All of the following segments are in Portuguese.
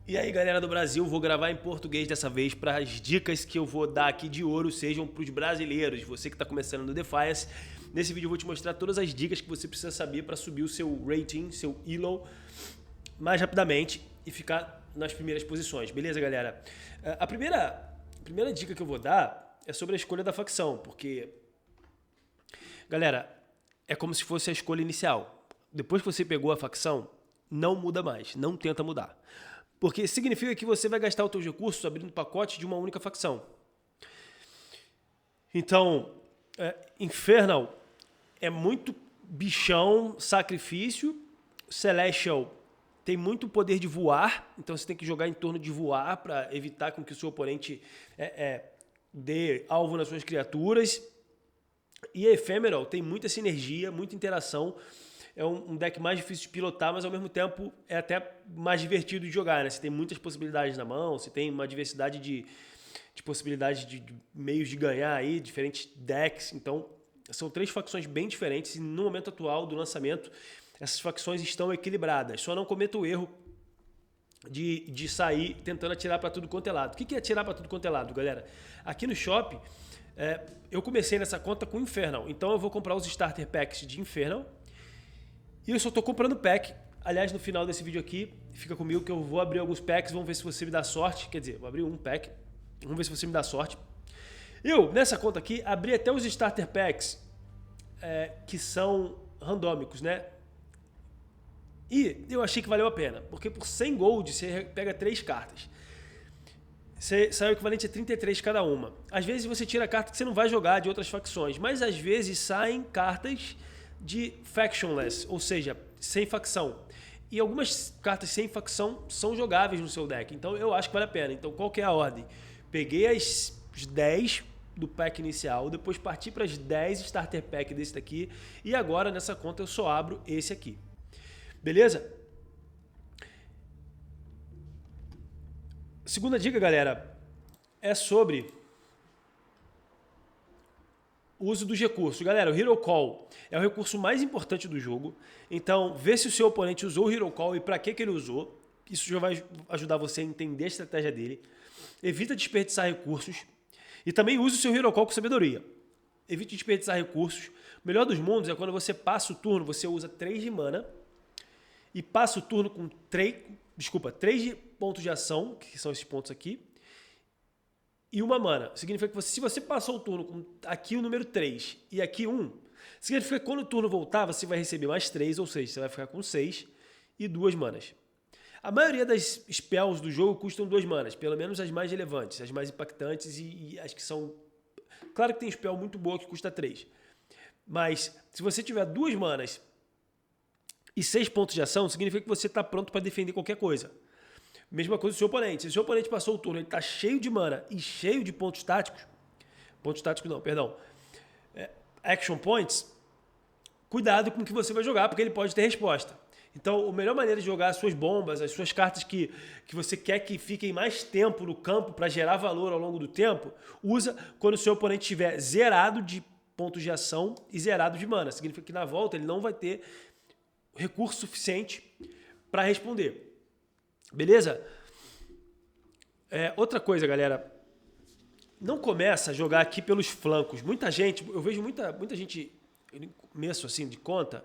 E aí, galera do Brasil, vou gravar em português dessa vez para as dicas que eu vou dar aqui de ouro sejam para os brasileiros, você que está começando no Defiance. Nesse vídeo eu vou te mostrar todas as dicas que você precisa saber para subir o seu rating, seu elo, mais rapidamente e ficar nas primeiras posições, beleza, galera? A primeira dica que eu vou dar é sobre a escolha da facção, porque, galera, é como se fosse a escolha inicial. Depois que você pegou a facção, não muda mais, não tenta mudar. Porque significa que você vai gastar os seus recursos abrindo pacote de uma única facção. Então, Infernal é muito bichão, sacrifício. Celestial tem muito poder de voar, então você tem que jogar em torno de voar para evitar com que o seu oponente dê alvo nas suas criaturas. E Ephemeral tem muita sinergia, muita interação. É um deck mais difícil de pilotar, mas ao mesmo tempo é até mais divertido de jogar, né? Você tem muitas possibilidades na mão, você tem uma diversidade de possibilidades de meios de ganhar aí, diferentes decks. Então, são três facções bem diferentes e no momento atual do lançamento, essas facções estão equilibradas. Só não cometa o erro de sair tentando atirar para tudo quanto é lado. O que é atirar para tudo quanto é lado, galera? Aqui no Shop, eu comecei nessa conta com Infernal, então eu vou comprar os Starter Packs de Infernal. E eu só estou comprando pack. Aliás, no final desse vídeo aqui, fica comigo que eu vou abrir alguns packs, vamos ver se você me dá sorte. Quer dizer, vou abrir um pack, vamos ver se você me dá sorte. Eu, nessa conta aqui, abri até os Starter Packs que são randômicos, né? E eu achei que valeu a pena, porque por 100 gold você pega 3 cartas. Sai o equivalente a 33 cada uma. Às vezes você tira carta que você não vai jogar de outras facções, mas às vezes saem cartas de factionless, ou seja, sem facção. E algumas cartas sem facção são jogáveis no seu deck, então eu acho que vale a pena. Então qual que é a ordem? Peguei as 10 do pack inicial, depois parti para as 10 starter pack desse daqui, e agora nessa conta eu só abro esse aqui. Beleza? Segunda dica, galera, é sobre o uso dos recursos. Galera, o Hero Call é o recurso mais importante do jogo. Então, vê se o seu oponente usou o Hero Call e para que ele usou. Isso já vai ajudar você a entender a estratégia dele. Evita desperdiçar recursos. E também use o seu Hero Call com sabedoria. Evite desperdiçar recursos. O melhor dos mundos é quando você passa o turno, você usa 3 de mana e passa o turno com 3 de pontos de ação, que são esses pontos aqui, e uma mana. Significa que se você passou o turno com aqui o número 3 e aqui 1, significa que quando o turno voltar, você vai receber mais 3, ou seja, você vai ficar com 6 e 2 manas. A maioria das spells do jogo custam 2 manas, pelo menos as mais relevantes, as mais impactantes e as que são... Claro que tem spell muito boa que custa 3. Mas se você tiver 2 manas e 6 pontos de ação, significa que você está pronto para defender qualquer coisa. Mesma coisa do seu oponente. Se o seu oponente passou o turno, ele está cheio de mana e cheio de pontos táticos. Pontos táticos não, perdão. Action points. Cuidado com o que você vai jogar, porque ele pode ter resposta. Então, a melhor maneira de jogar as suas bombas, as suas cartas que você quer que fiquem mais tempo no campo para gerar valor ao longo do tempo, usa quando o seu oponente estiver zerado de pontos de ação e zerado de mana. Significa que na volta ele não vai ter recurso suficiente para responder. Beleza? Outra coisa, galera. Não começa a jogar aqui pelos flancos. Muita gente, eu vejo muita gente no começo assim de conta.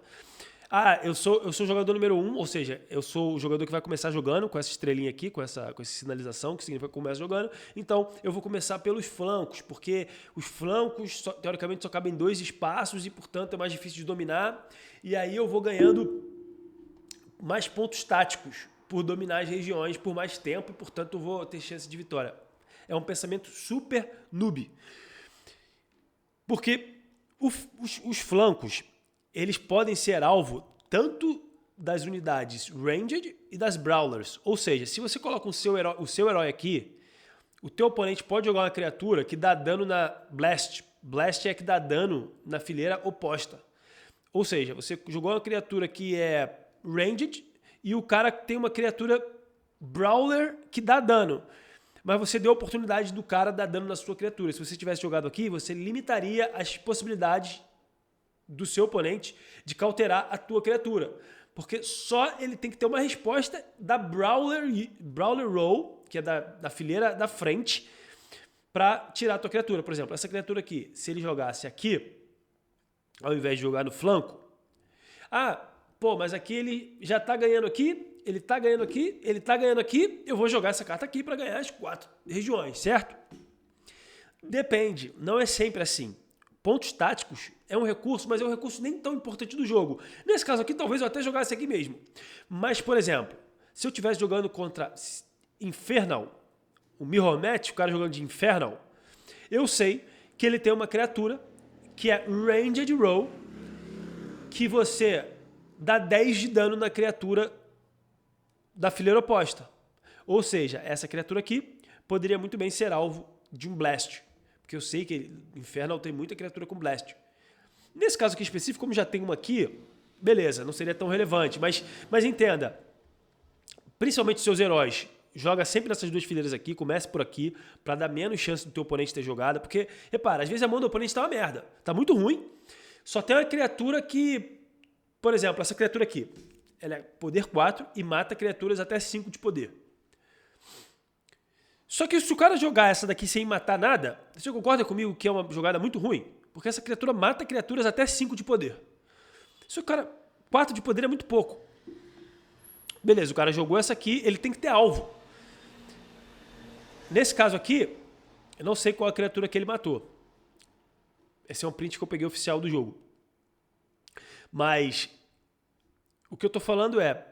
Eu sou jogador número 1, ou seja, eu sou o jogador que vai começar jogando com essa estrelinha aqui, com essa sinalização, que significa que começa jogando. Então, eu vou começar pelos flancos, porque os flancos, teoricamente, só cabem 2 espaços e, portanto, é mais difícil de dominar. E aí eu vou ganhando mais pontos táticos por dominar as regiões por mais tempo e, portanto, eu vou ter chance de vitória. É um pensamento super noob. Porque os flancos, eles podem ser alvo tanto das unidades ranged e das brawlers. Ou seja, se você coloca o seu herói aqui, o teu oponente pode jogar uma criatura que dá dano na blast. Blast é que dá dano na fileira oposta. Ou seja, você jogou uma criatura que é ranged e o cara tem uma criatura brawler que dá dano. Mas você deu a oportunidade do cara dar dano na sua criatura. Se você tivesse jogado aqui, você limitaria as possibilidades do seu oponente de cauterar a tua criatura. Porque só ele tem que ter uma resposta da Brawler Roll, que é da fileira da frente, para tirar a tua criatura. Por exemplo, essa criatura aqui, se ele jogasse aqui, ao invés de jogar no flanco, mas aqui ele já tá ganhando aqui, ele tá ganhando aqui, ele tá ganhando aqui, eu vou jogar essa carta aqui para ganhar as 4 regiões, certo? Depende, não é sempre assim. Pontos táticos é um recurso, mas é um recurso nem tão importante do jogo. Nesse caso aqui, talvez eu até jogasse aqui mesmo. Mas, por exemplo, se eu estivesse jogando contra Infernal, o Mirror Match, o cara jogando de Infernal, eu sei que ele tem uma criatura que é Ranged Roll, que você dá 10 de dano na criatura da fileira oposta. Ou seja, essa criatura aqui poderia muito bem ser alvo de um Blast. Porque eu sei que Infernal tem muita criatura com Blast. Nesse caso aqui específico, como já tem uma aqui, beleza, não seria tão relevante. Mas entenda, principalmente seus heróis, joga sempre nessas 2 fileiras aqui, comece por aqui, para dar menos chance do teu oponente ter jogada. Porque, repara, às vezes a mão do oponente tá uma merda. Tá muito ruim. Só tem uma criatura que, por exemplo, essa criatura aqui, ela é poder 4 e mata criaturas até 5 de poder. Só que se o cara jogar essa daqui sem matar nada, você concorda comigo que é uma jogada muito ruim? Porque essa criatura mata criaturas até 5 de poder. Se o cara... 4 de poder é muito pouco. Beleza, o cara jogou essa aqui, ele tem que ter alvo. Nesse caso aqui, eu não sei qual a criatura que ele matou. Esse é um print que eu peguei oficial do jogo. Mas o que eu tô falando é,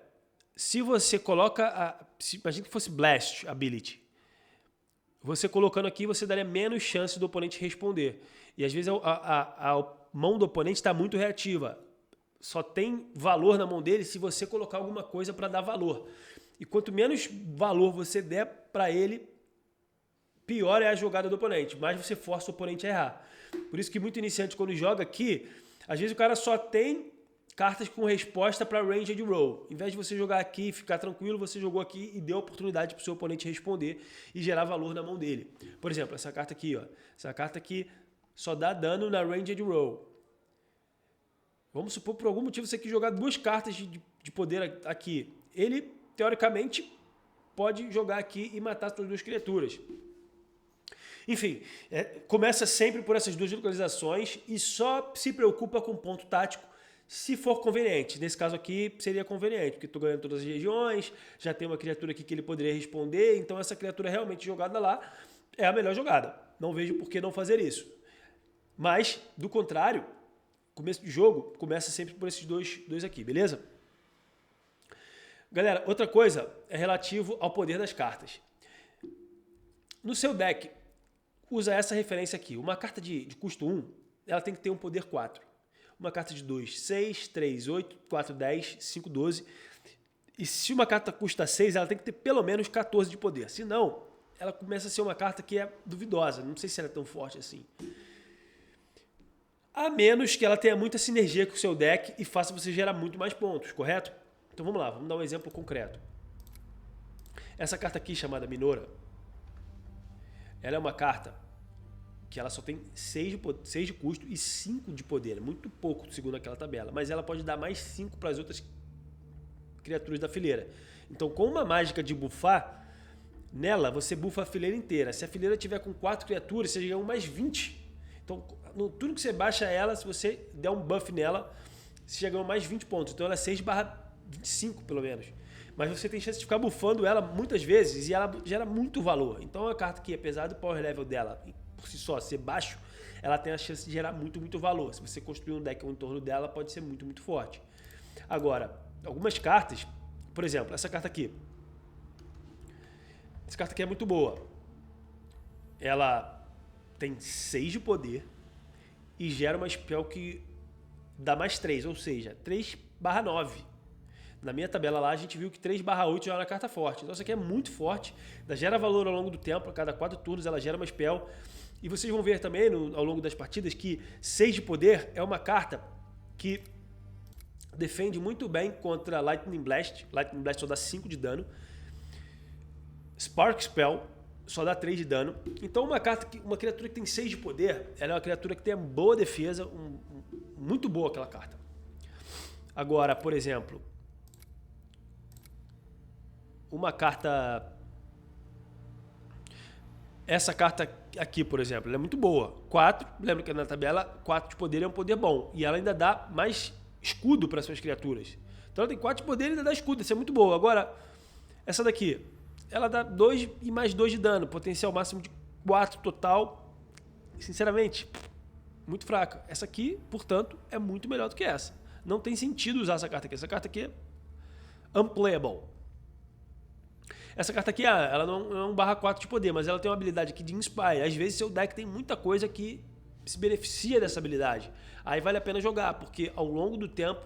se você coloca... imagina que fosse Blast Ability. Você colocando aqui, você daria menos chance do oponente responder. E às vezes a mão do oponente está muito reativa. Só tem valor na mão dele se você colocar alguma coisa para dar valor. E quanto menos valor você der para ele, pior é a jogada do oponente. Mais você força o oponente a errar. Por isso que muito iniciante, quando joga aqui, às vezes o cara só tem cartas com resposta para Ranged Roll. Em vez de você jogar aqui e ficar tranquilo, você jogou aqui e deu a oportunidade para o seu oponente responder e gerar valor na mão dele. Por exemplo, essa carta aqui, ó. Essa carta aqui só dá dano na Ranged Roll. Vamos supor, por algum motivo, você quis jogar 2 cartas de poder aqui. Ele, teoricamente, pode jogar aqui e matar as 2 criaturas. Enfim, começa sempre por essas 2 localizações e só se preocupa com ponto tático se for conveniente. Nesse caso aqui seria conveniente, porque estou ganhando todas as regiões, já tem uma criatura aqui que ele poderia responder, então essa criatura realmente jogada lá é a melhor jogada. Não vejo por que não fazer isso. Mas, do contrário, começo de jogo começa sempre por esses dois aqui, beleza? Galera, outra coisa é relativo ao poder das cartas. No seu deck, usa essa referência aqui. Uma carta de custo 1, ela tem que ter um poder 4. Uma carta de 2, 6, 3, 8, 4, 10, 5, 12. E se uma carta custa 6, ela tem que ter pelo menos 14 de poder. Senão, ela começa a ser uma carta que é duvidosa. Não sei se ela é tão forte assim. A menos que ela tenha muita sinergia com o seu deck e faça você gerar muito mais pontos, correto? Então vamos lá, vamos dar um exemplo concreto. Essa carta aqui, chamada Minora, ela é uma carta que ela só tem 6 de custo e 5 de poder. É muito pouco, segundo aquela tabela. Mas ela pode dar mais 5 para as outras criaturas da fileira. Então, com uma mágica de buffar, nela você buffa a fileira inteira. Se a fileira tiver com 4 criaturas, você ganha mais 20. Então, tudo que você baixa ela, se você der um buff nela, você já ganhou mais 20 pontos. Então, ela é 6/25, pelo menos. Mas você tem chance de ficar buffando ela muitas vezes e ela gera muito valor. Então, é uma carta que, apesar do power level dela por si só ser baixo, ela tem a chance de gerar muito, muito valor. Se você construir um deck em torno dela, pode ser muito, muito forte. Agora, algumas cartas, por exemplo, essa carta aqui. Essa carta aqui é muito boa. Ela tem 6 de poder e gera uma spell que dá mais 3, ou seja, 3/9. Na minha tabela lá, a gente viu que 3/8 já era uma carta forte. Então, essa aqui é muito forte, ela gera valor ao longo do tempo, a cada 4 turnos ela gera uma spell. E vocês vão ver também ao longo das partidas que 6 de poder é uma carta que defende muito bem contra Lightning Blast. Lightning Blast só dá 5 de dano. Spark Spell só dá 3 de dano. Então uma criatura que tem 6 de poder, ela é uma criatura que tem boa defesa, muito boa aquela carta. Agora, por exemplo, uma carta... Essa carta aqui, por exemplo, ela é muito boa. 4, lembra que na tabela 4 de poder é um poder bom. E ela ainda dá mais escudo para suas criaturas. Então ela tem 4 de poder e ainda dá escudo. Isso é muito boa. Agora, essa daqui, ela dá 2 e mais 2 de dano. Potencial máximo de 4 total. Sinceramente, muito fraca. Essa aqui, portanto, é muito melhor do que essa. Não tem sentido usar essa carta aqui. Essa carta aqui é unplayable. Essa carta aqui, ela não é um /4 de poder, mas ela tem uma habilidade aqui de Inspire. Às vezes seu deck tem muita coisa que se beneficia dessa habilidade. Aí vale a pena jogar, porque ao longo do tempo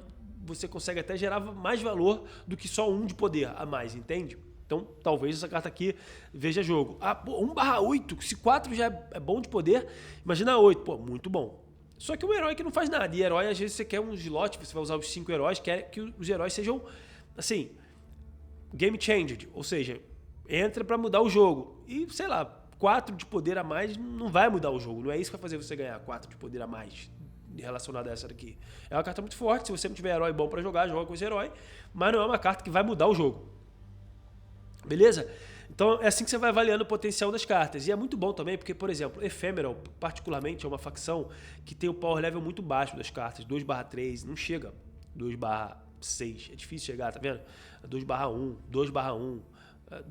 você consegue até gerar mais valor do que só 1 de poder a mais, entende? Então talvez essa carta aqui veja jogo. 1/8, se 4 já é bom de poder, imagina 8, pô, muito bom. Só que um herói que não faz nada, e herói às vezes você quer um slot, você vai usar os 5 heróis, quer que os heróis sejam, assim... game changed, ou seja, entra para mudar o jogo. E, sei lá, 4 de poder a mais não vai mudar o jogo. Não é isso que vai fazer você ganhar 4 de poder a mais relacionado a essa daqui. É uma carta muito forte, se você não tiver herói bom para jogar, joga com esse herói, mas não é uma carta que vai mudar o jogo. Beleza? Então é assim que você vai avaliando o potencial das cartas. E é muito bom também, porque, por exemplo, Ephemeral, particularmente, é uma facção que tem o power level muito baixo das cartas, 2/3, não chega 2/6, é difícil chegar, tá vendo? 2/1, 2/1,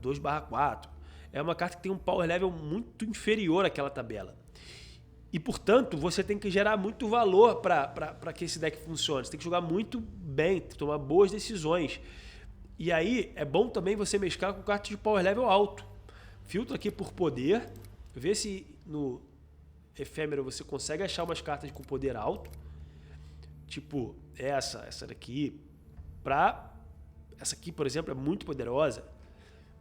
2/4. É uma carta que tem um power level muito inferior àquela tabela. E, portanto, você tem que gerar muito valor para que esse deck funcione. Você tem que jogar muito bem, tomar boas decisões. E aí, é bom também você mesclar com cartas de power level alto. Filtra aqui por poder, vê se no Ephemeral você consegue achar umas cartas com poder alto. Tipo essa daqui. Essa aqui, por exemplo, é muito poderosa.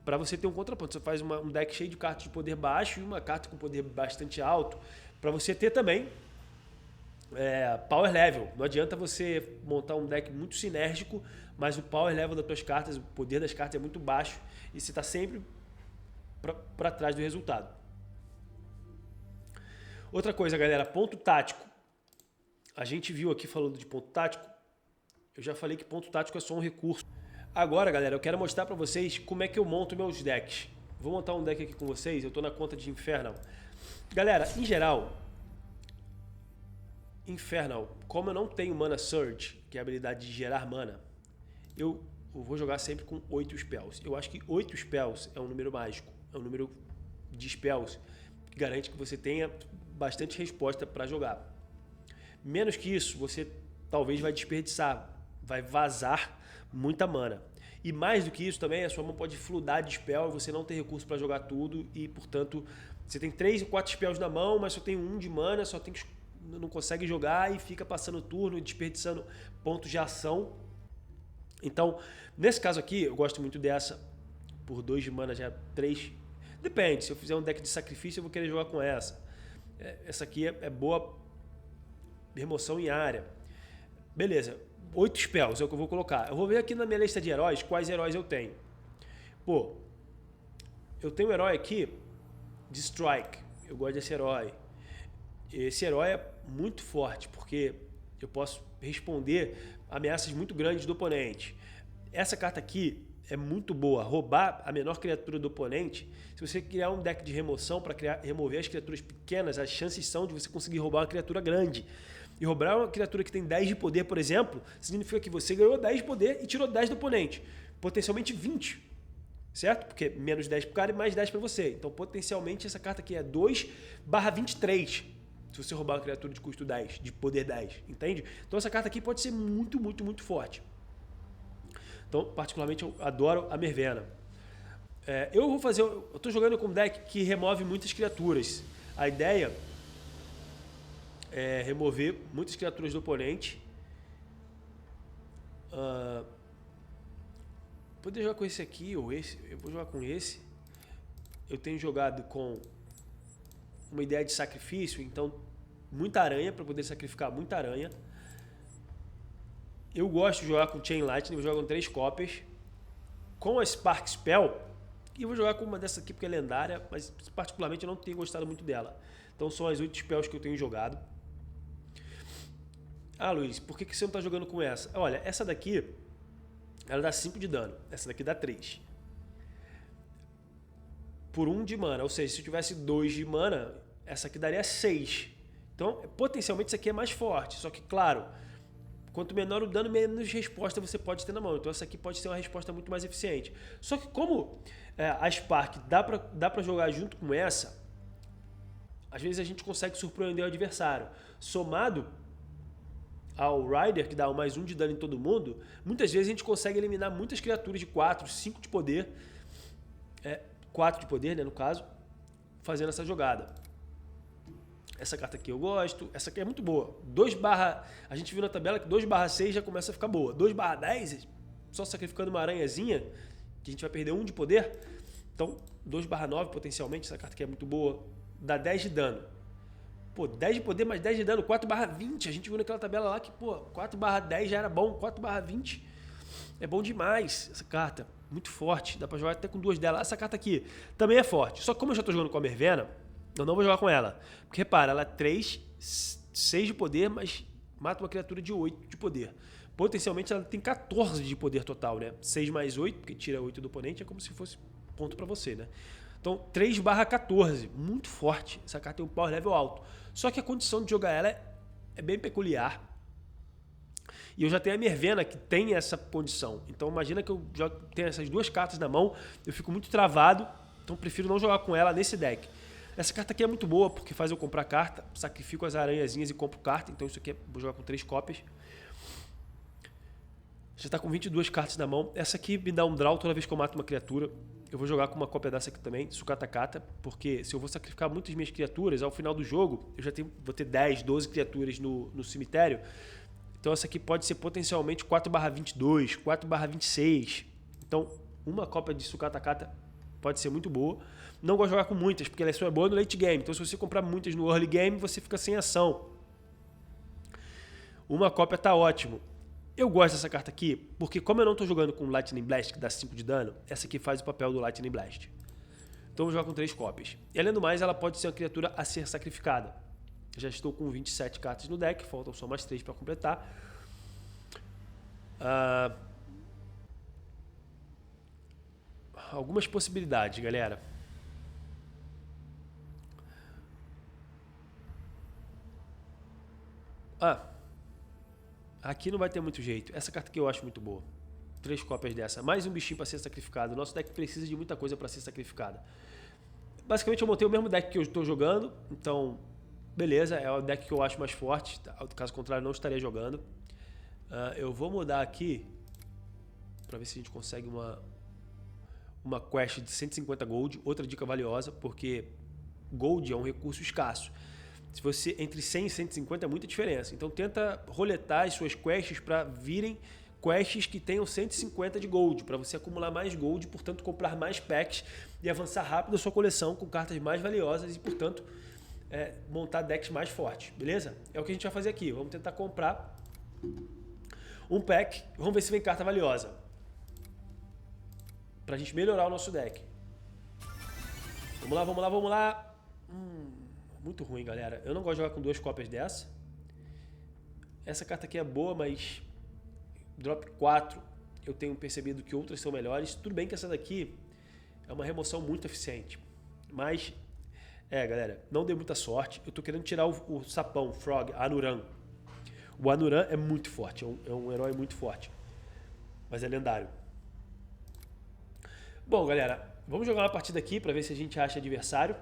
Para você ter um contraponto, você faz um deck cheio de cartas de poder baixo e uma carta com poder bastante alto. Para você ter também power level. Não adianta você montar um deck muito sinérgico, mas o power level das suas cartas, o poder das cartas é muito baixo e você está sempre para trás do resultado. Outra coisa, galera, ponto tático. A gente viu aqui falando de ponto tático. Eu já falei que ponto tático é só um recurso. Agora, galera, eu quero mostrar para vocês como é que eu monto meus decks. Vou montar um deck aqui com vocês, eu estou na conta de Infernal. Galera, em geral, Infernal, como eu não tenho Mana Surge, que é a habilidade de gerar mana, eu vou jogar sempre com 8 spells. Eu acho que 8 spells é um número mágico, é um número de spells que garante que você tenha bastante resposta para jogar. Menos que isso, você talvez vai desperdiçar, vai vazar muita mana. E mais do que isso também, a sua mão pode fludar de spell, você não tem recurso para jogar tudo e, portanto, você tem 3 ou 4 spells na mão, mas só tem 1 de mana, não consegue jogar e fica passando o turno e desperdiçando pontos de ação. Então, nesse caso aqui, eu gosto muito dessa, por 2 de mana já 3. Depende, se eu fizer um deck de sacrifício, eu vou querer jogar com essa. Essa aqui é boa remoção em área. Beleza, 8 spells é o que eu vou colocar. Eu vou ver aqui na minha lista de heróis quais heróis eu tenho. Pô, eu tenho um herói aqui de Strike. Eu gosto desse herói. Esse herói é muito forte, porque eu posso responder ameaças muito grandes do oponente. Essa carta aqui é muito boa. Roubar a menor criatura do oponente. Se você criar um deck de remoção para remover as criaturas pequenas, as chances são de você conseguir roubar uma criatura grande. E roubar uma criatura que tem 10 de poder, por exemplo, significa que você ganhou 10 de poder e tirou 10 do oponente. Potencialmente 20. Certo? Porque menos 10 para o cara e mais 10 para você. Então, potencialmente, essa carta aqui é 2/23. Se você roubar uma criatura de custo 10, de poder 10. Entende? Então, essa carta aqui pode ser muito, muito, muito forte. Então, particularmente, eu adoro a Mervena. Eu estou jogando com um deck que remove muitas criaturas. A ideia é remover muitas criaturas do oponente. Poder jogar com esse aqui ou esse. Eu vou jogar com esse. Eu tenho jogado com uma ideia de sacrifício, então muita aranha para poder sacrificar muita aranha. Eu gosto de jogar com Chain Lightning, vou jogar com 3 cópias. Com a Spark Spell, e eu vou jogar com uma dessa aqui porque é lendária, mas particularmente eu não tenho gostado muito dela. Então são as 8 spells que eu tenho jogado. Ah, Luiz, por que você não está jogando com essa? Olha, essa daqui, ela dá 5 de dano. Essa daqui dá 3. por 1 de mana. Ou seja, se eu tivesse 2 de mana, essa aqui daria 6. Então, potencialmente, isso aqui é mais forte. Só que, claro, quanto menor o dano, menos resposta você pode ter na mão. Então, essa aqui pode ser uma resposta muito mais eficiente. Só que como a Spark dá pra jogar junto com essa, às vezes a gente consegue surpreender o adversário. Somado ao Rider, que dá o mais 1 de dano em todo mundo, muitas vezes a gente consegue eliminar muitas criaturas de 4, 5 de poder, 4 de poder, né, no caso, fazendo essa jogada. Essa carta aqui eu gosto, essa aqui é muito boa. A gente viu na tabela que 2/6 já começa a ficar boa. 2/10, só sacrificando uma aranhazinha, que a gente vai perder 1 de poder. Então, 2/9 potencialmente, essa carta aqui é muito boa. Dá 10 de dano. Pô, 10 de poder mais 10 de dano, 4/20. A gente viu naquela tabela lá que, pô, 4/10 já era bom, 4/20 é bom demais essa carta. Muito forte, dá pra jogar até com 2 dela. Essa carta aqui também é forte. Só que como eu já tô jogando com a Mervena, eu não vou jogar com ela. Porque repara, ela é 3, 6 de poder, mas mata uma criatura de 8 de poder. Potencialmente ela tem 14 de poder total, né? 6 mais 8, porque tira 8 do oponente, é como se fosse ponto pra você, né? Então 3/14, muito forte. Essa carta tem um power level alto. Só que a condição de jogar ela é bem peculiar. E eu já tenho a Mervena, que tem essa condição. Então imagina que eu já tenho essas 2 cartas na mão, eu fico muito travado, então prefiro não jogar com ela nesse deck. Essa carta aqui é muito boa, porque faz eu comprar carta, sacrifico as aranhazinhas e compro carta, então isso aqui vou jogar com 3 cópias. Já está com 22 cartas na mão. Essa aqui me dá um draw toda vez que eu mato uma criatura. Eu vou jogar com uma cópia dessa aqui também, Sukata Kata, porque se eu vou sacrificar muitas minhas criaturas, ao final do jogo, eu já vou ter 10, 12 criaturas no cemitério. Então essa aqui pode ser potencialmente 4/22, 4/26. Então uma cópia de Sukata Kata pode ser muito boa. Não gosto de jogar com muitas, porque ela só é boa no late game. Então se você comprar muitas no early game, você fica sem ação. Uma cópia tá ótimo. Eu gosto dessa carta aqui, porque como eu não estou jogando com Lightning Blast, que dá 5 de dano, essa aqui faz o papel do Lightning Blast. Então eu vou jogar com 3 cópias. E além do mais, ela pode ser uma criatura a ser sacrificada. Já estou com 27 cartas no deck, faltam só mais 3 para completar. Algumas possibilidades, galera. Aqui não vai ter muito jeito. Essa carta aqui eu acho muito boa. 3 cópias dessa. Mais um bichinho para ser sacrificado. Nosso deck precisa de muita coisa para ser sacrificada. Basicamente eu montei o mesmo deck que eu estou jogando. Então, beleza. É o deck que eu acho mais forte. Caso contrário, não estaria jogando. Eu vou mudar aqui para ver se a gente consegue uma quest de 150 gold. Outra dica valiosa, porque gold é um recurso escasso. Se você entre 100 e 150 é muita diferença. Então tenta roletar as suas quests para virem quests que tenham 150 de gold, para você acumular mais gold, portanto comprar mais packs e avançar rápido a sua coleção com cartas mais valiosas e, portanto, montar decks mais fortes, beleza? É o que a gente vai fazer aqui. Vamos tentar comprar um pack, vamos ver se vem carta valiosa, pra gente melhorar o nosso deck. Vamos lá, vamos lá, vamos lá. Muito ruim, galera. Eu não gosto de jogar com 2 cópias dessa. Essa carta aqui é boa, mas drop 4 eu tenho percebido que outras são melhores. Tudo bem que essa daqui é uma remoção muito eficiente, mas galera, não deu muita sorte. Eu tô querendo tirar o sapão, Frog, Anuran. O Anuran é muito forte, é um herói muito forte, mas é lendário. Bom, galera, vamos jogar uma partida aqui para ver se a gente acha adversário.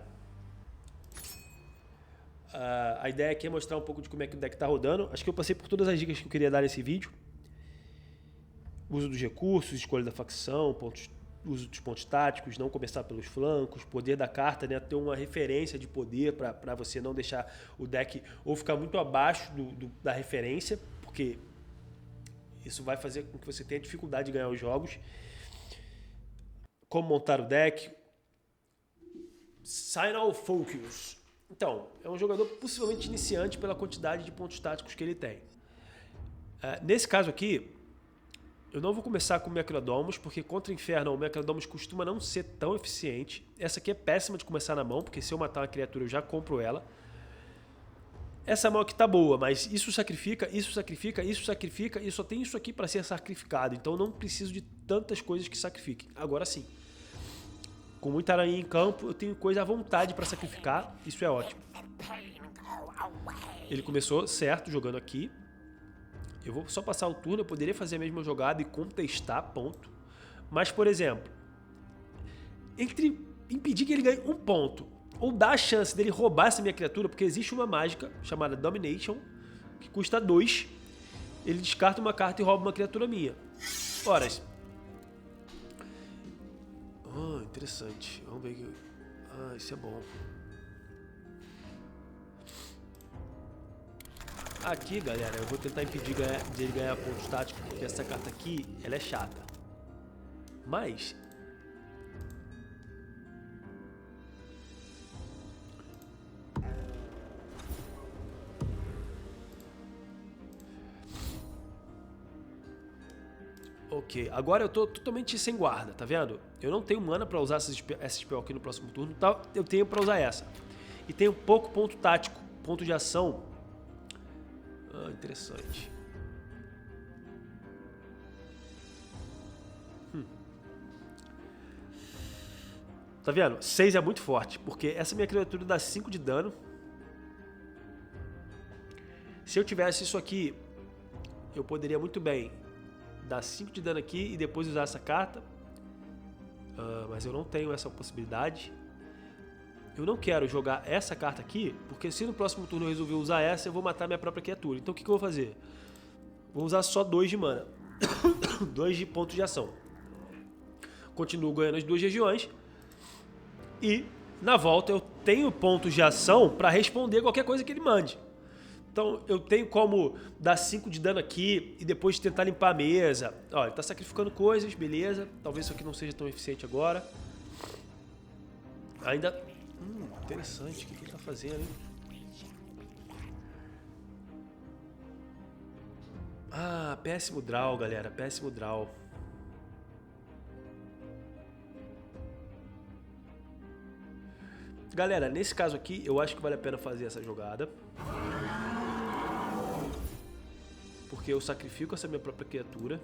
A ideia aqui é mostrar um pouco de como é que o deck está rodando. Acho que eu passei por todas as dicas que eu queria dar nesse vídeo. Uso dos recursos, escolha da facção, uso dos pontos táticos, não começar pelos flancos, poder da carta, né, ter uma referência de poder para você não deixar o deck ou ficar muito abaixo da referência, porque isso vai fazer com que você tenha dificuldade de ganhar os jogos. Como montar o deck. Signal Focus. Então, é um jogador possivelmente iniciante pela quantidade de pontos táticos que ele tem. Nesse caso aqui, eu não vou começar com o Mecrodomus, porque contra o Infernal o Mecrodomus costuma não ser tão eficiente. Essa aqui é péssima de começar na mão, porque se eu matar uma criatura eu já compro ela. Essa mão aqui tá boa, mas isso sacrifica, isso sacrifica, isso sacrifica, e só tem isso aqui para ser sacrificado. Então não preciso de tantas coisas que sacrifiquem. Agora sim. Com muita aranha em campo, eu tenho coisa à vontade para sacrificar. Isso é ótimo. Ele começou certo jogando aqui. Eu vou só passar o turno. Eu poderia fazer a mesma jogada e contestar, ponto. Mas, por exemplo, entre impedir que ele ganhe um ponto ou dar a chance dele roubar essa minha criatura, porque existe uma mágica chamada Domination, que custa 2. Ele descarta uma carta e rouba uma criatura minha. Ora, interessante. Vamos ver aqui. Isso é bom. Aqui, galera, eu vou tentar impedir de ele ganhar pontos táticos, porque essa carta aqui, ela é chata. Mas... ok, agora eu tô totalmente sem guarda, tá vendo? Eu não tenho mana pra usar essa spell aqui no próximo turno, tá? Eu tenho pra usar essa. E tenho pouco ponto tático, ponto de ação. Interessante. Tá vendo? 6 é muito forte, porque essa minha criatura dá 5 de dano. Se eu tivesse isso aqui, eu poderia muito bem dar 5 de dano aqui e depois usar essa carta. Mas eu não tenho essa possibilidade. Eu não quero jogar essa carta aqui, porque se no próximo turno eu resolver usar essa, eu vou matar minha própria criatura. Então o que eu vou fazer? Vou usar só 2 de mana. 2 de pontos de ação. Continuo ganhando as 2 regiões. E na volta eu tenho pontos de ação para responder qualquer coisa que ele mande. Então eu tenho como dar 5 de dano aqui e depois tentar limpar a mesa. Ó, ele tá sacrificando coisas, beleza. Talvez isso aqui não seja tão eficiente agora. Ainda... interessante. O que ele tá fazendo, hein? Péssimo draw, galera. Péssimo draw. Galera, nesse caso aqui, eu acho que vale a pena fazer essa jogada. Porque eu sacrifico essa minha própria criatura.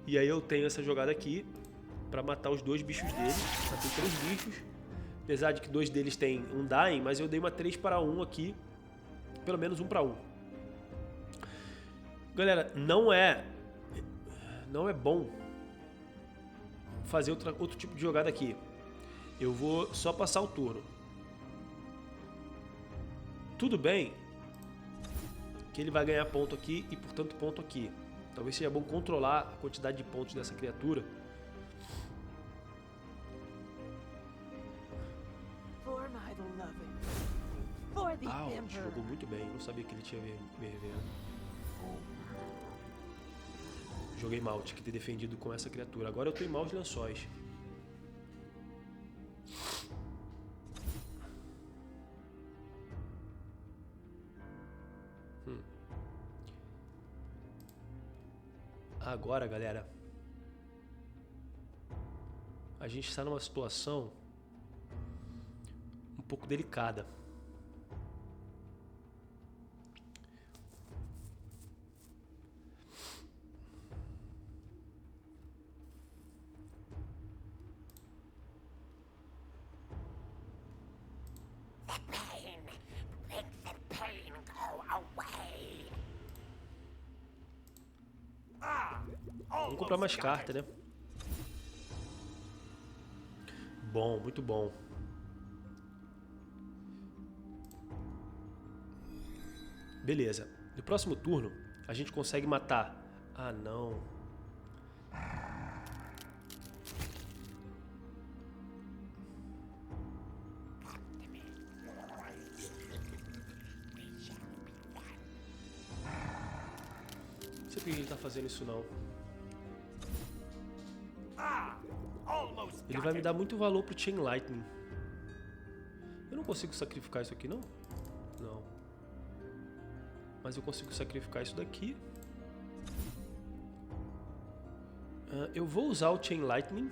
E aí eu tenho essa jogada aqui pra matar os 2 bichos dele. Matei 3 bichos. Apesar de que 2 deles têm um Dying, mas eu dei uma 3 para 1 aqui. Pelo menos 1 para 1. Galera, não é bom fazer outro tipo de jogada aqui. Eu vou só passar o turno. Tudo bem que ele vai ganhar ponto aqui e, portanto, ponto aqui. Talvez seja bom controlar a quantidade de pontos dessa criatura. Jogou muito bem. Não sabia que ele tinha VV. Joguei mal, tinha que ter defendido com essa criatura. Agora eu tô em maus lençóis. Agora, galera, a gente está numa situação um pouco delicada. Vamos comprar mais carta, né? Bom, muito bom. Beleza. No próximo turno, a gente consegue matar. Ah, não. Não sei por que ele tá fazendo isso, não. Ele vai me dar muito valor pro Chain Lightning. Eu não consigo sacrificar isso aqui, não? Não. Mas eu consigo sacrificar isso daqui. Eu vou usar o Chain Lightning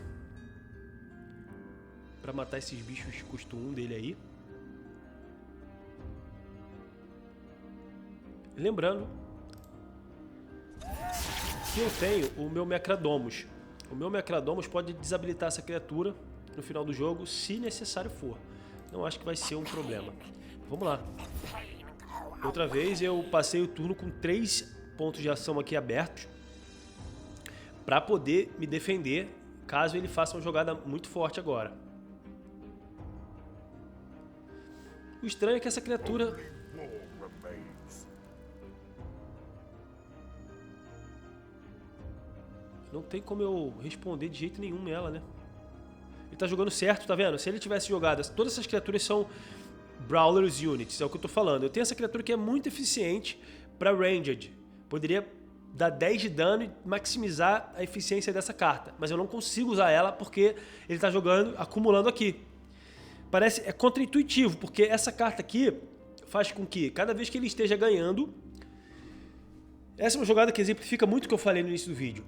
pra matar esses bichos custo 1 dele aí. Lembrando que eu tenho o meu Mecradomus. O meu Mecradomos pode desabilitar essa criatura no final do jogo, se necessário for. Não acho que vai ser um problema. Vamos lá. Outra vez eu passei o turno com 3 pontos de ação aqui abertos para poder me defender caso ele faça uma jogada muito forte agora. O estranho é que essa criatura... Não tem como eu responder de jeito nenhum nela, né? Ele tá jogando certo, tá vendo? Se ele tivesse jogado... Todas essas criaturas são Brawlers Units, é o que eu tô falando. Eu tenho essa criatura que é muito eficiente para Ranged. Poderia dar 10 de dano e maximizar a eficiência dessa carta. Mas eu não consigo usar ela porque ele tá jogando, acumulando aqui. É contraintuitivo, porque essa carta aqui faz com que cada vez que ele esteja ganhando... Essa é uma jogada que exemplifica muito o que eu falei no início do vídeo.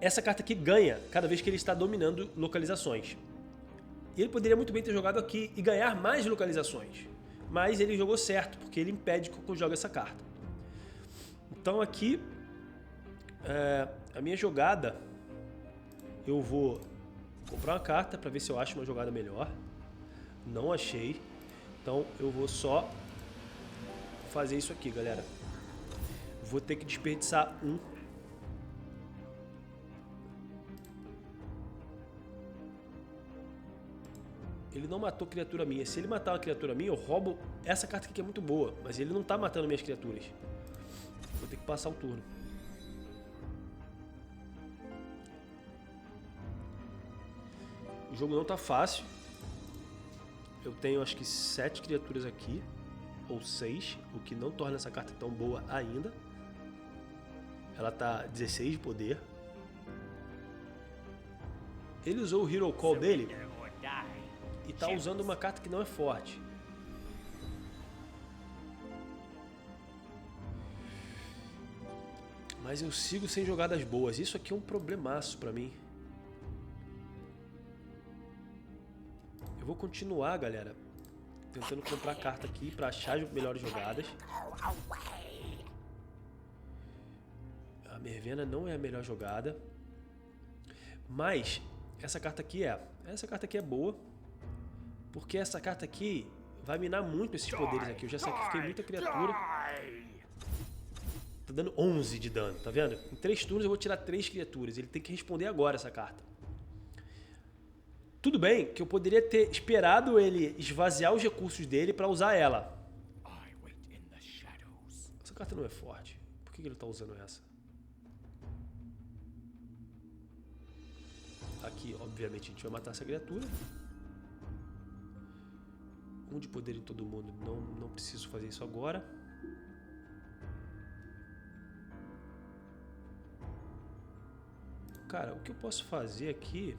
Essa carta aqui ganha cada vez que ele está dominando localizações. E ele poderia muito bem ter jogado aqui e ganhar mais localizações. Mas ele jogou certo, porque ele impede que eu jogue essa carta. Então aqui, a minha jogada, eu vou comprar uma carta para ver se eu acho uma jogada melhor. Não achei. Então eu vou só fazer isso aqui, galera. Vou ter que desperdiçar um. Ele não matou criatura minha. Se ele matar uma criatura minha, eu roubo essa carta aqui que é muito boa. Mas ele não tá matando minhas criaturas. Vou ter que passar o turno. O jogo não tá fácil. Eu tenho acho que 7 criaturas aqui. Ou 6. O que não torna essa carta tão boa ainda. Ela tá 16 de poder. Ele usou o Hero Call dele. E tá usando uma carta que não é forte. Mas eu sigo sem jogadas boas. Isso aqui é um problemaço pra mim. Eu vou continuar, galera, tentando comprar carta aqui pra achar as melhores jogadas. A Mervena não é a melhor jogada. Mas essa carta aqui é. Essa carta aqui é boa. Porque essa carta aqui vai minar muito esses poderes aqui. Eu já sacrifiquei muita criatura. Tá dando 11 de dano, tá vendo? Em 3 turnos eu vou tirar 3 criaturas. Ele tem que responder agora essa carta. Tudo bem que eu poderia ter esperado ele esvaziar os recursos dele pra usar ela. Essa carta não é forte. Por que ele tá usando essa? Aqui, obviamente, a gente vai matar essa criatura. Um de poder em todo mundo. Não preciso fazer isso agora. Cara, o que eu posso fazer aqui...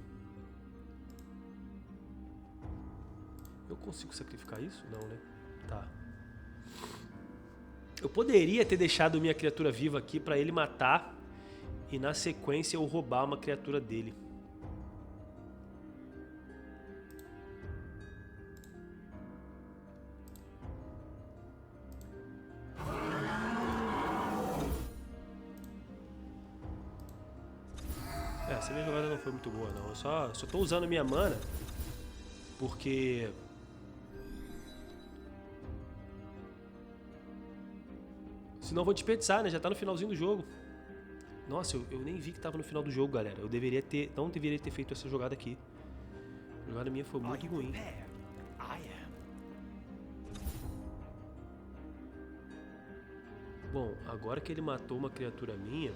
Eu consigo sacrificar isso? Não, né? Tá. Eu poderia ter deixado minha criatura viva aqui pra ele matar e na sequência eu roubar uma criatura dele. Essa minha jogada não foi muito boa, não. Eu só tô usando minha mana porque... Senão eu vou desperdiçar, né? Já tá no finalzinho do jogo. Nossa, eu nem vi que tava no final do jogo, galera. Eu deveria ter... Não deveria ter feito essa jogada aqui. A jogada minha foi muito ruim. Bom, agora que ele matou uma criatura minha...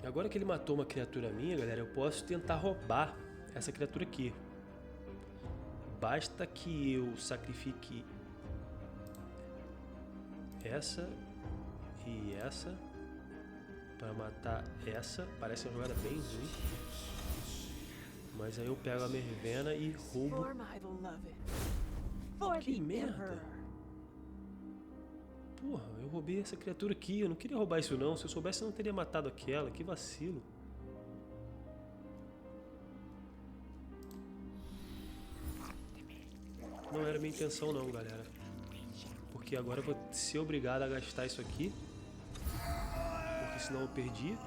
Agora que ele matou uma criatura minha, galera, eu posso tentar roubar essa criatura aqui. Basta que eu sacrifique essa e essa para matar essa. Parece uma jogada bem ruim. Mas aí eu pego a Mervena e roubo. Que merda! Porra, eu roubei essa criatura aqui. Eu não queria roubar isso não. Se eu soubesse eu não teria matado aquela. Que vacilo. Não era minha intenção não, galera. porque agora eu vou ser obrigado a gastar isso aqui, porque senão eu perdi.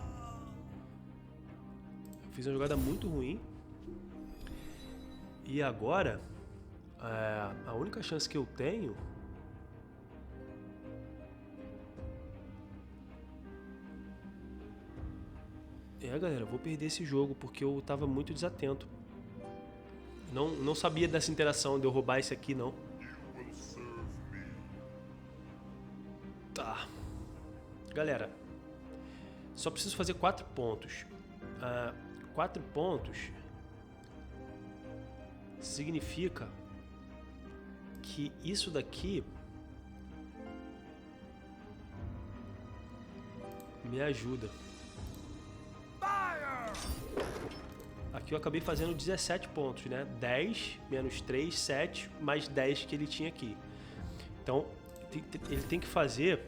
Eu fiz uma jogada muito ruim. E agora, a única chance que eu tenho galera, eu vou perder esse jogo porque eu tava muito desatento. Não sabia dessa interação de eu roubar esse aqui, não. Tá. Galera, só preciso fazer 4 pontos. 4 pontos significa que isso daqui me ajuda. Aqui eu acabei fazendo 17 pontos, né? 10 menos 3, 7, mais 10 que ele tinha aqui. Então, ele tem que fazer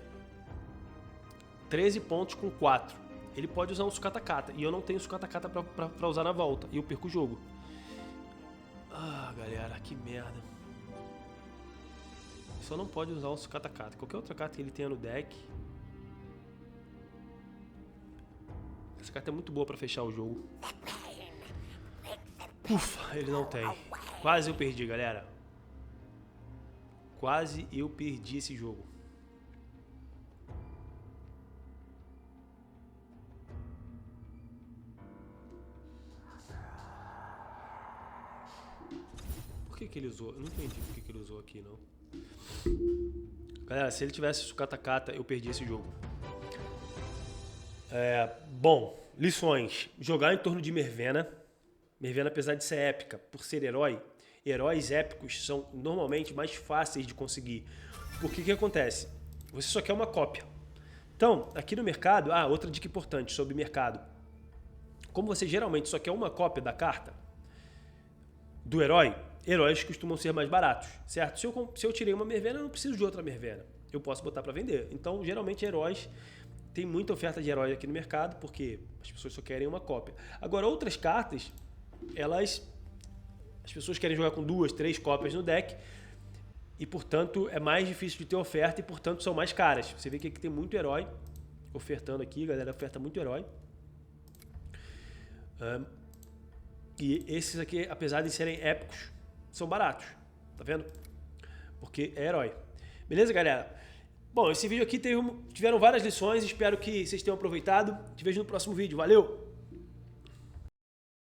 13 pontos com 4. Ele pode usar um Sukata-Kata, e eu não tenho Sukata-Kata pra usar na volta, e eu perco o jogo. Ah, galera, que merda. Só não pode usar um Sukata-Kata. Qualquer outra carta que ele tenha no deck. Essa carta é muito boa pra fechar o jogo. Ufa, ele não tem. Quase eu perdi, galera. Quase eu perdi esse jogo. Por que ele usou? Eu não entendi por que ele usou aqui, não. Galera, se ele tivesse Sukata-Kata, eu perdi esse jogo. Bom, lições. Jogar em torno de Mervena. Mervena, apesar de ser épica, por ser herói, heróis épicos são normalmente mais fáceis de conseguir. Porque o que acontece? Você só quer uma cópia. Então, aqui no mercado... outra dica importante sobre mercado. Como você geralmente só quer uma cópia da carta do herói, heróis costumam ser mais baratos, certo? Se eu tirei uma Mervena, eu não preciso de outra Mervena. Eu posso botar para vender. Então, geralmente, heróis... Tem muita oferta de herói aqui no mercado, porque as pessoas só querem uma cópia. Agora, outras cartas... As pessoas querem jogar com 2, 3 cópias no deck e, portanto, é mais difícil de ter oferta e, portanto, são mais caras. Você vê que aqui tem muito herói ofertando aqui, a galera oferta muito herói. E esses aqui, apesar de serem épicos, são baratos, tá vendo? Porque é herói. Beleza, galera? Bom, esse vídeo aqui tiveram várias lições, espero que vocês tenham aproveitado. Te vejo no próximo vídeo, valeu!